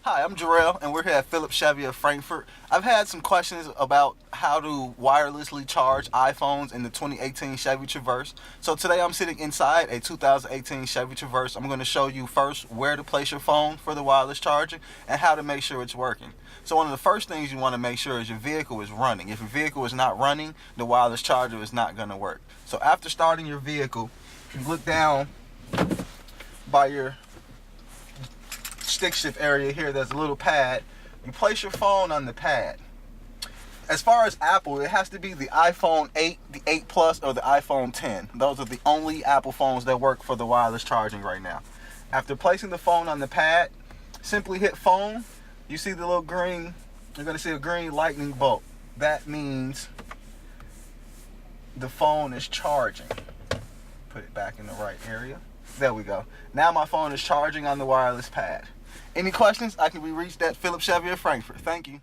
Hi, I'm Jarrell, and we're here at Phillips Chevy of Frankfurt. I've had some questions about how to wirelessly charge iPhones in the 2018 Chevy Traverse. So today I'm sitting inside a 2018 Chevy Traverse. I'm going to show you first where to place your phone for the wireless charging and how to make sure it's working. So one of the first things you want to make sure is your vehicle is running. If your vehicle is not running, the wireless charger is not going to work. So after starting your vehicle, you look down by your stick shift area here. There's a little pad. You place your phone on the pad. As far as Apple, it has to be the iPhone 8, the 8 Plus, or the iPhone 10. Those are the only Apple phones that work for the wireless charging right now. After placing the phone on the pad, simply hit phone. You see the little green, you're going to see a green lightning bolt. That means the phone is charging. Put it back in the right area. There we go. Now my phone is charging on the wireless pad. Any questions? I can be reached at Phillips Chevy of Frankfurt. Thank you.